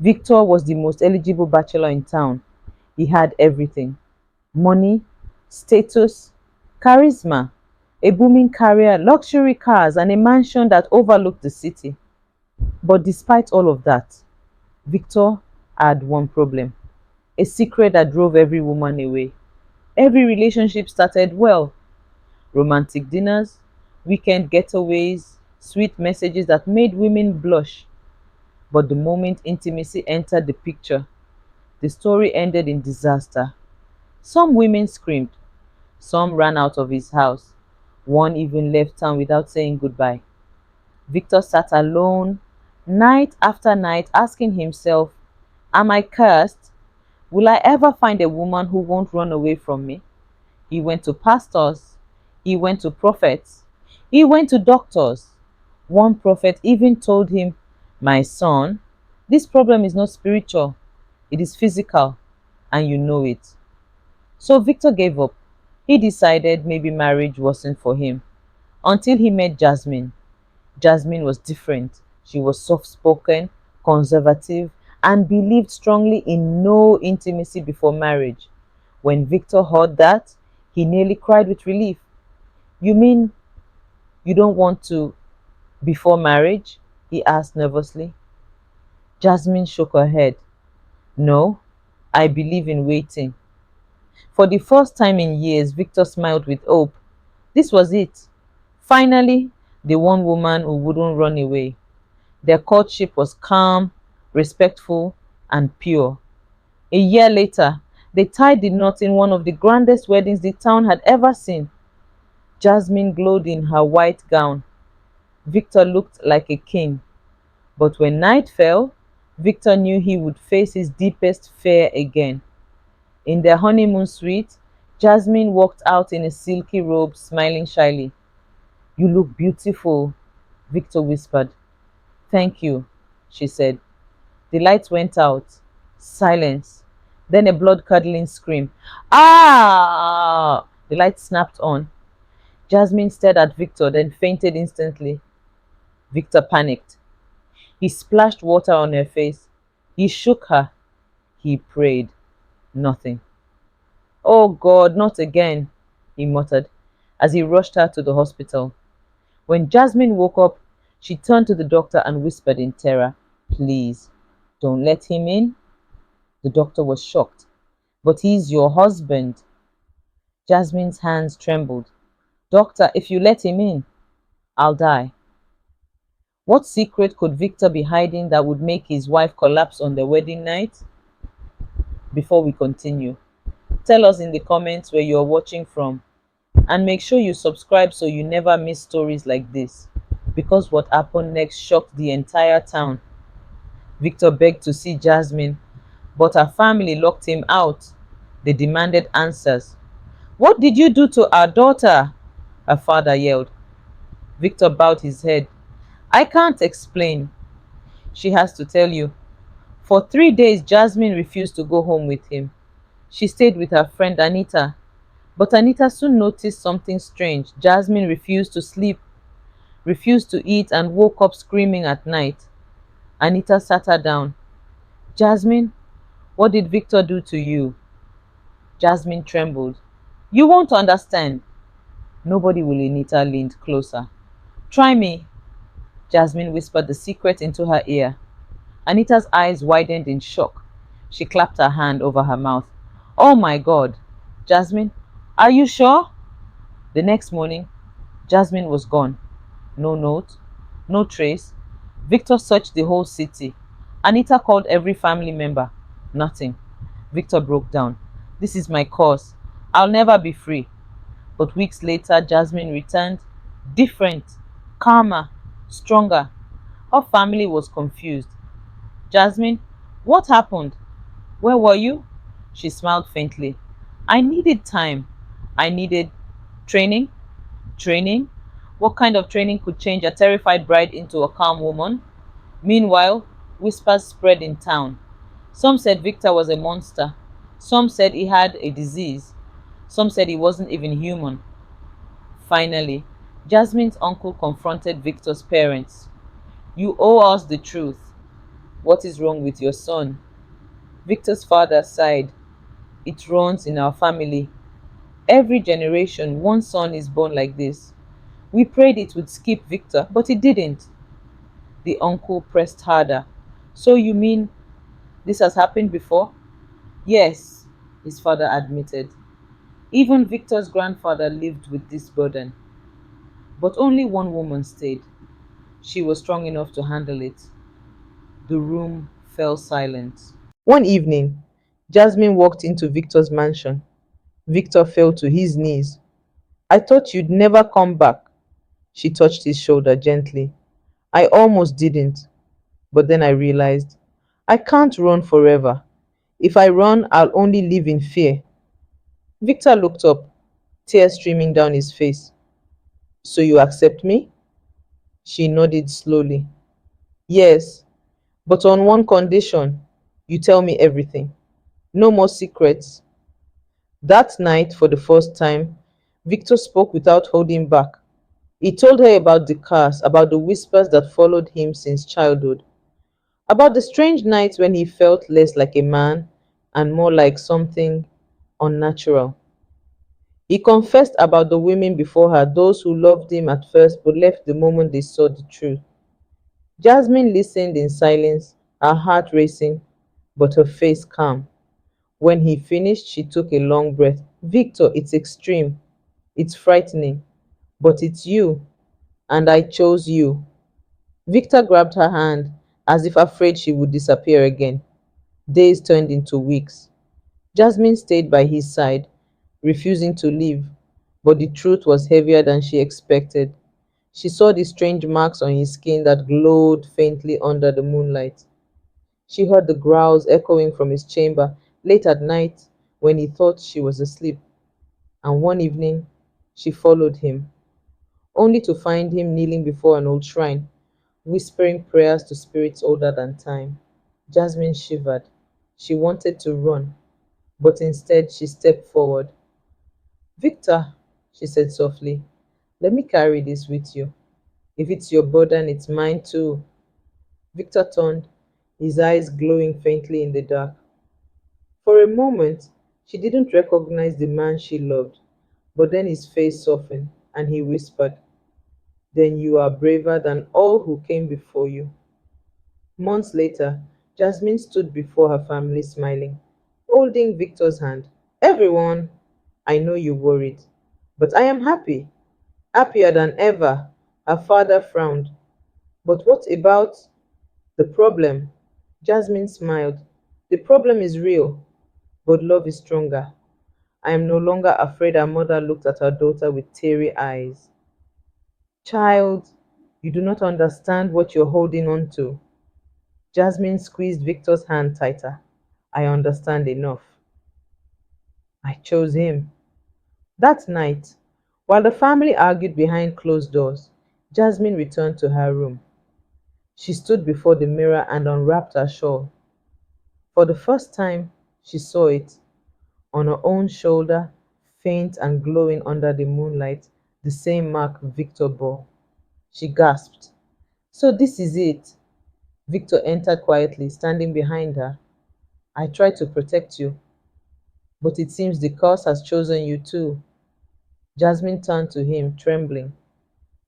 Victor was the most eligible bachelor in town. He had everything: money, status, charisma, a booming career, luxury cars, and a mansion that overlooked the city. But despite all of that, Victor had one problem, a secret that drove every woman away. Every relationship started well: romantic dinners, weekend getaways, sweet messages that made women blush. But the moment intimacy entered the picture, the story ended in disaster. Some women screamed, some ran out of his house, one even left town without saying goodbye. Victor sat alone, night after night, asking himself, am I cursed? Will I ever find a woman who won't run away from me? He went to pastors, he went to prophets, he went to doctors. One prophet even told him, my son, this problem is not spiritual, it is physical, and you know it. So Victor gave up. He decided maybe marriage wasn't for him until he met Jasmine. Jasmine was different. She was soft spoken, conservative, and believed strongly in no intimacy before marriage. When Victor heard that, he nearly cried with relief. You mean you don't want to before marriage? He asked nervously. Jasmine shook her head. No, I believe in waiting. For the first time in years, Victor smiled with hope. This was it. Finally, the one woman who wouldn't run away. Their courtship was calm, respectful, and pure. A year later, they tied the knot in one of the grandest weddings the town had ever seen. Jasmine glowed in her white gown. Victor looked like a king. But when night fell, Victor knew he would face his deepest fear again. In their honeymoon suite, Jasmine walked out in a silky robe, smiling shyly. You look beautiful, Victor whispered. Thank you, she said. The lights went out. Silence. Then a blood-curdling scream. Ah! The light snapped on. Jasmine stared at Victor, then fainted instantly. Victor panicked. He splashed water on her face. He shook her. He prayed. Nothing. Oh God, not again, he muttered as he rushed her to the hospital. When Jasmine woke up, she turned to the doctor and whispered in terror, please, don't let him in. The doctor was shocked. But he's your husband. Jasmine's hands trembled. Doctor, if you let him in, I'll die. What secret could Victor be hiding that would make his wife collapse on their wedding night? Before we continue, tell us in the comments where you're watching from, and make sure you subscribe so you never miss stories like this, because what happened next shocked the entire town. Victor begged to see Jasmine, but her family locked him out. They demanded answers. What did you do to our daughter? Her father yelled. Victor bowed his head. I can't explain. She has to tell you. For 3 days, Jasmine refused to go home with him. She stayed with her friend Anita. But Anita soon noticed something strange. Jasmine refused to sleep, refused to eat, and woke up screaming at night. Anita sat her down. Jasmine, what did Victor do to you? Jasmine trembled. You won't understand. Nobody will. Anita leaned closer. Try me. Jasmine whispered the secret into her ear. Anita's eyes widened in shock. She clapped her hand over her mouth. Oh my God. Jasmine, are you sure? The next morning, Jasmine was gone. No note, no trace. Victor searched the whole city. Anita called every family member. Nothing. Victor broke down. This is my curse. I'll never be free. But weeks later, Jasmine returned, different, calmer, stronger. Her family was confused. Jasmine, what happened? Where were you? She smiled faintly. I needed time. I needed training. Training? What kind of training could change a terrified bride into a calm woman? Meanwhile, whispers spread in town. Some said Victor was a monster. Some said he had a disease. Some said he wasn't even human. Finally, Jasmine's uncle confronted Victor's parents. You owe us the truth. What is wrong with your son? Victor's father sighed. It runs in our family. Every generation, one son is born like this. We prayed it would skip Victor, but it didn't. The uncle pressed harder. So you mean this has happened before? Yes, his father admitted. Even Victor's grandfather lived with this burden. But only one woman stayed. She was strong enough to handle it. The room fell silent. One evening, Jasmine walked into Victor's mansion. Victor fell to his knees. I thought you'd never come back. She touched his shoulder gently. I almost didn't, but then I realized I can't run forever. If I run, I'll only live in fear. Victor looked up, tears streaming down his face. So you accept me? She nodded slowly. Yes, but on one condition. You tell me everything. No more secrets. That night, for the first time, Victor spoke without holding back. He told her about the cars, about the whispers that followed him since childhood, about the strange nights when he felt less like a man and more like something unnatural. He confessed about the women before her, those who loved him at first but left the moment they saw the truth. Jasmine listened in silence, her heart racing, but her face calm. When he finished, she took a long breath. Victor, it's extreme. It's frightening. But it's you, and I chose you. Victor grabbed her hand as if afraid she would disappear again. Days turned into weeks. Jasmine stayed by his side, refusing to leave, but the truth was heavier than she expected. She saw the strange marks on his skin that glowed faintly under the moonlight. She heard the growls echoing from his chamber late at night when he thought she was asleep. And one evening, she followed him, only to find him kneeling before an old shrine, whispering prayers to spirits older than time. Jasmine shivered. She wanted to run, but instead she stepped forward. Victor, she said softly, let me carry this with you. If it's your burden, it's mine too. Victor turned, his eyes glowing faintly in the dark. For a moment, she didn't recognize the man she loved, but then his face softened and he whispered, then you are braver than all who came before you. Months later, Jasmine stood before her family smiling, holding Victor's hand. Everyone, I know you worried, but I am happy, happier than ever. Her father frowned. But what about the problem? Jasmine smiled. The problem is real, but love is stronger. I am no longer afraid. Her mother looked at her daughter with teary eyes. Child, you do not understand what you're holding on to. Jasmine squeezed Victor's hand tighter. I understand enough. I chose him. That night, while the family argued behind closed doors, Jasmine returned to her room. She stood before the mirror and unwrapped her shawl. For the first time, she saw it on her own shoulder, faint and glowing under the moonlight, the same mark Victor bore. She gasped. So this is it. Victor entered quietly, standing behind her. I tried to protect you, but it seems the curse has chosen you too. Jasmine turned to him, trembling.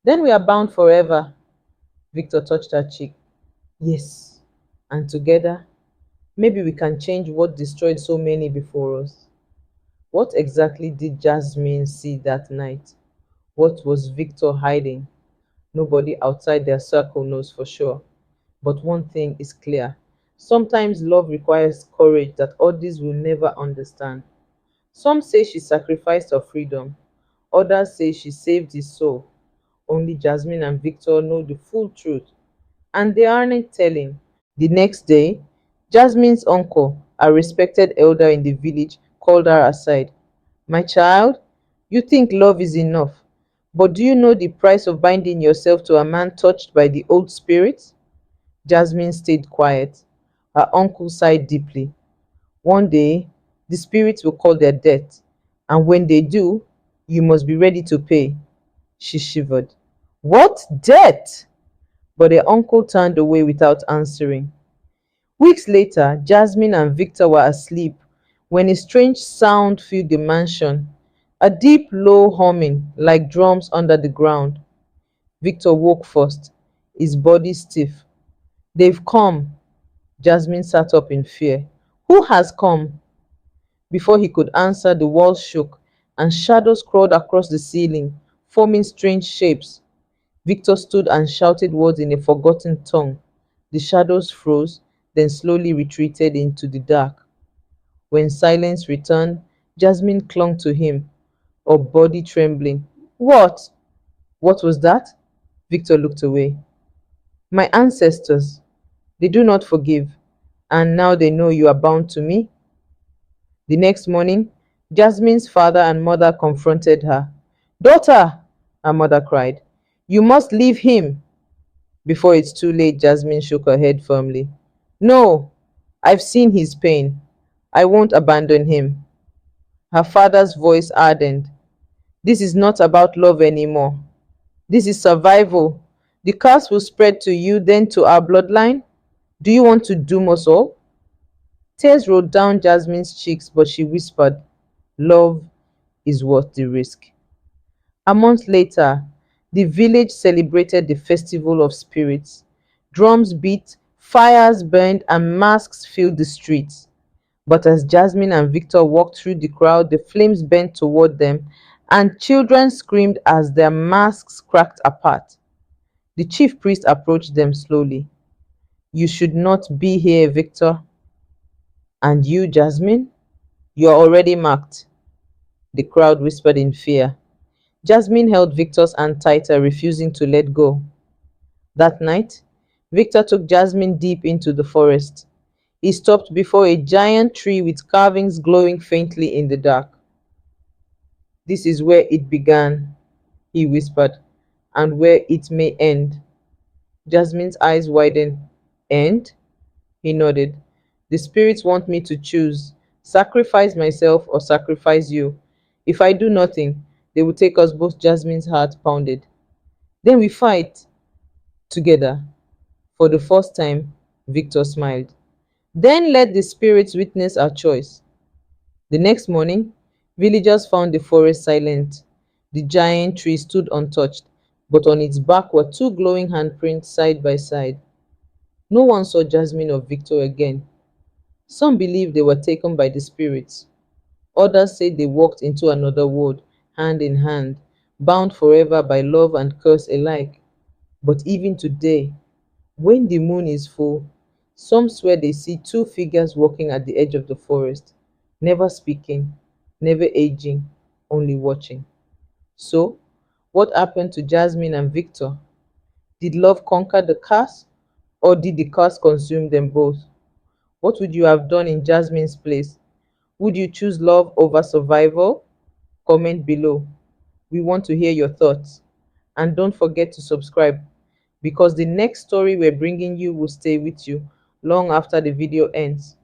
Then we are bound forever. Victor touched her cheek. Yes, and together, maybe we can change what destroyed so many before us. What exactly did Jasmine see that night? What was Victor hiding? Nobody outside their circle knows for sure. But one thing is clear. Sometimes love requires courage that others will never understand. Some say she sacrificed her freedom. Others say she saved his soul. Only Jasmine and Victor know the full truth, and they aren't telling. The next day, Jasmine's uncle, a respected elder in the village, called her aside. My child, you think love is enough, but do you know the price of binding yourself to a man touched by the old spirit? Jasmine stayed quiet. Her uncle sighed deeply. One day, the spirits will call their debt, and when they do, you must be ready to pay. She shivered. What debt? But her uncle turned away without answering. Weeks later, Jasmine and Victor were asleep when a strange sound filled the mansion, a deep, low humming like drums under the ground. Victor woke first, his body stiff. They've come. Jasmine sat up in fear. Who has come? Before he could answer, the walls shook and shadows crawled across the ceiling, forming strange shapes. Victor stood and shouted words in a forgotten tongue. The shadows froze, then slowly retreated into the dark. When silence returned, Jasmine clung to him, her body trembling. What? What was that? Victor looked away. My ancestors. They do not forgive, and now they know you are bound to me. The next morning, Jasmine's father and mother confronted her. Daughter, her mother cried, you must leave him. Before it's too late, Jasmine shook her head firmly. No, I've seen his pain. I won't abandon him. Her father's voice hardened. This is not about love anymore. This is survival. The curse will spread to you, then to our bloodline. Do you want to doom us all? Tears rolled down Jasmine's cheeks, but she whispered, love is worth the risk. A month later, the village celebrated the Festival of Spirits. Drums beat, fires burned, and masks filled the streets. But as Jasmine and Victor walked through the crowd, the flames bent toward them, and children screamed as their masks cracked apart. The chief priest approached them slowly. You should not be here, Victor. And you, Jasmine? You are already marked. The crowd whispered in fear. Jasmine held Victor's hand tighter, refusing to let go. That night, Victor took Jasmine deep into the forest. He stopped before a giant tree with carvings glowing faintly in the dark. This is where it began, he whispered, and where it may end. Jasmine's eyes widened. End? He nodded. The spirits want me to choose sacrifice myself or sacrifice you. If I do nothing, they will take us both. Jasmine's heart pounded. Then we fight together. For the first time, Victor smiled. Then let the spirits witness our choice. The next morning, villagers found the forest silent. The giant tree stood untouched, but on its bark were two glowing handprints side by side. No one saw Jasmine or Victor again. Some believed they were taken by the spirits. Others said they walked into another world, hand in hand, bound forever by love and curse alike. But even today, when the moon is full, some swear they see two figures walking at the edge of the forest, never speaking, never aging, only watching. So, what happened to Jasmine and Victor? Did love conquer the curse, or did the curse consume them both? What would you have done in Jasmine's place? Would you choose love over survival? Comment below. We want to hear your thoughts. And don't forget to subscribe because the next story we're bringing you will stay with you long after the video ends.